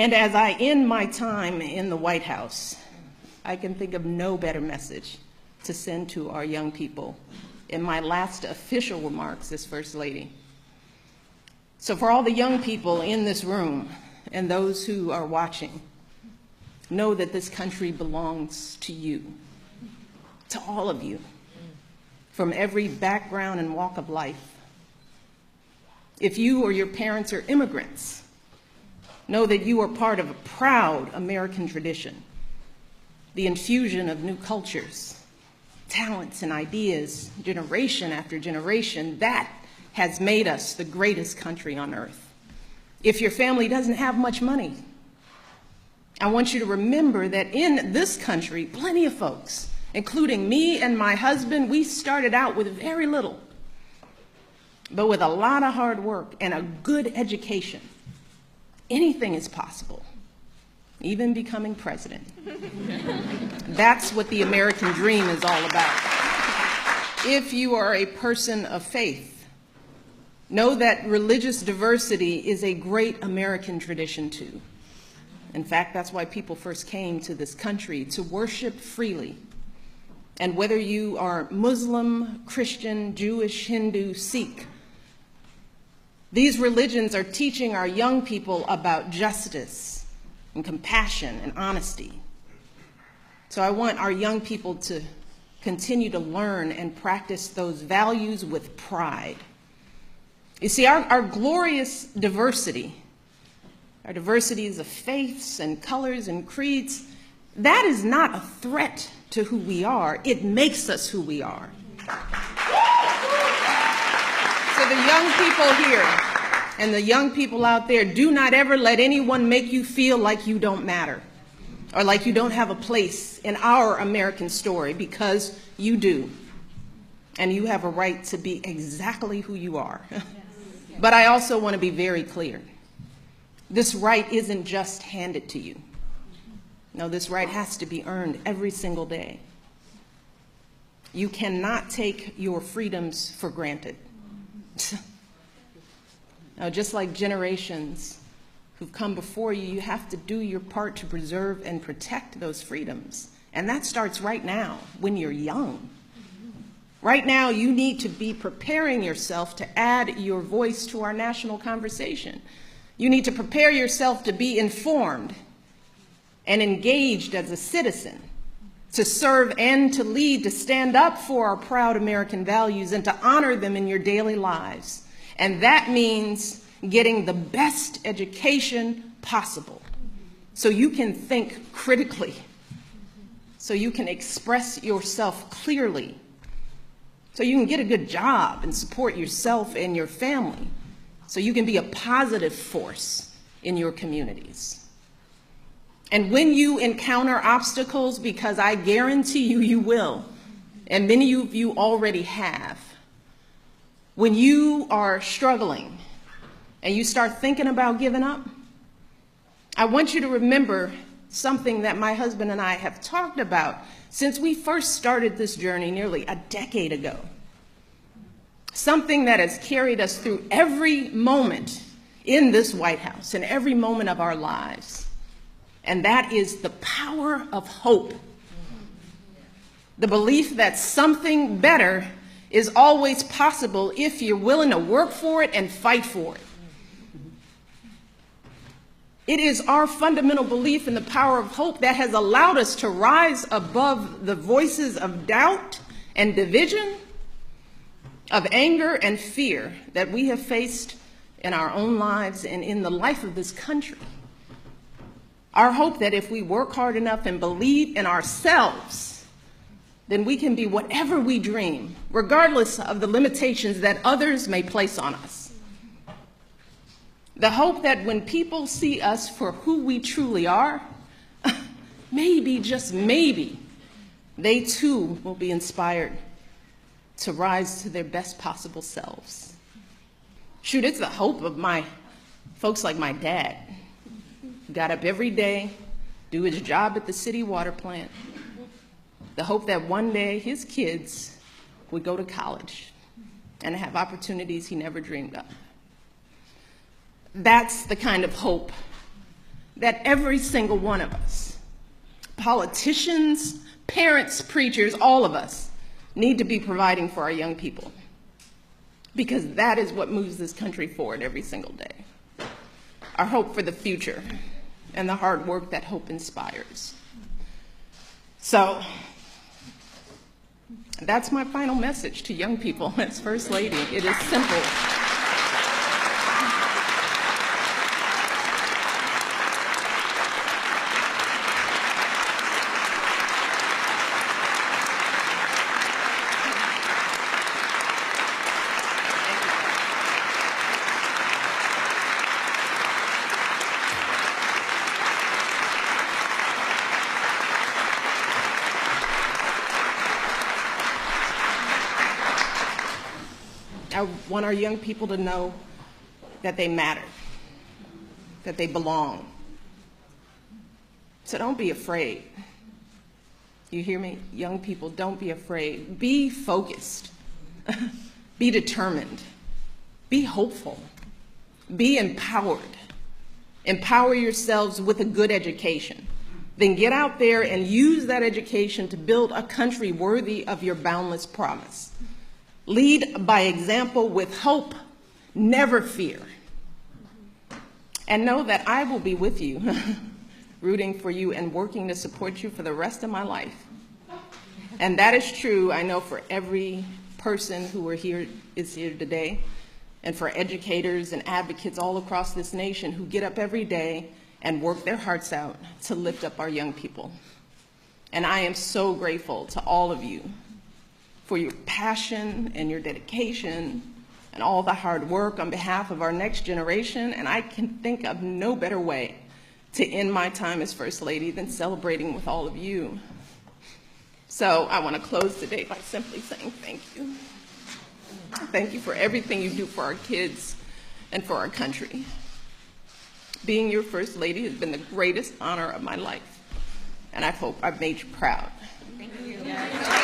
And as I end my time in the White House, I can think of no better message to send to our young people in my last official remarks as First Lady. So for all the young people in this room and those who are watching, know that this country belongs to you, to all of you, from every background and walk of life. If you or your parents are immigrants, know that you are part of a proud American tradition, the infusion of new cultures, talents and ideas, generation after generation, that has made us the greatest country on earth. If your family doesn't have much money, I want you to remember that in this country, plenty of folks, including me and my husband, we started out with very little, but with a lot of hard work and a good education, anything is possible, even becoming president. That's what the American dream is all about. If you are a person of faith, know that religious diversity is a great American tradition too. In fact, that's why people first came to this country, to worship freely. And whether you are Muslim, Christian, Jewish, Hindu, Sikh, these religions are teaching our young people about justice and compassion and honesty. So I want our young people to continue to learn and practice those values with pride. You see, our glorious diversity, our diversities of faiths and colors and creeds, that is not a threat to who we are. It makes us who we are. So the young people here and the young people out there, do not ever let anyone make you feel like you don't matter or like you don't have a place in our American story, because you do. And you have a right to be exactly who you are. But I also want to be very clear. This right isn't just handed to you. No, this right has to be earned every single day. You cannot take your freedoms for granted. Now, just like generations who've come before you, you have to do your part to preserve and protect those freedoms. And that starts right now, when you're young. Right now, you need to be preparing yourself to add your voice to our national conversation. You need to prepare yourself to be informed and engaged as a citizen, to serve and to lead, to stand up for our proud American values and to honor them in your daily lives. And that means getting the best education possible so you can think critically, so you can express yourself clearly, so you can get a good job and support yourself and your family, so you can be a positive force in your communities. And when you encounter obstacles, because I guarantee you, you will, and many of you already have, when you are struggling and you start thinking about giving up, I want you to remember something that my husband and I have talked about since we first started this journey nearly a decade ago. Something that has carried us through every moment in this White House and every moment of our lives. And that is the power of hope. The belief that something better is always possible if you're willing to work for it and fight for it. It is our fundamental belief in the power of hope that has allowed us to rise above the voices of doubt and division, of anger and fear that we have faced in our own lives and in the life of this country. Our hope that if we work hard enough and believe in ourselves, then we can be whatever we dream, regardless of the limitations that others may place on us. The hope that when people see us for who we truly are, maybe, just maybe, they too will be inspired to rise to their best possible selves. Shoot, it's the hope of my folks like my dad. Got up every day, do his job at the city water plant. The hope that one day his kids would go to college and have opportunities he never dreamed of. That's the kind of hope that every single one of us, politicians, parents, preachers, all of us, need to be providing for our young people, because that is what moves this country forward every single day. Our hope for the future and the hard work that hope inspires. So that's my final message to young people as First Lady. It is simple. I want our young people to know that they matter, that they belong. So don't be afraid. You hear me? Young people, don't be afraid. Be focused. Be determined. Be hopeful. Be empowered. Empower yourselves with a good education. Then get out there and use that education to build a country worthy of your boundless promise. Lead by example with hope, never fear. And know that I will be with you, rooting for you and working to support you for the rest of my life. And that is true, I know, for every person who is here today, and for educators and advocates all across this nation who get up every day and work their hearts out to lift up our young people. And I am so grateful to all of you for your passion and your dedication and all the hard work on behalf of our next generation. And I can think of no better way to end my time as First Lady than celebrating with all of you. So I want to close today by simply saying thank you. Thank you for everything you do for our kids and for our country. Being your First Lady has been the greatest honor of my life, and I hope I've made you proud. Thank you.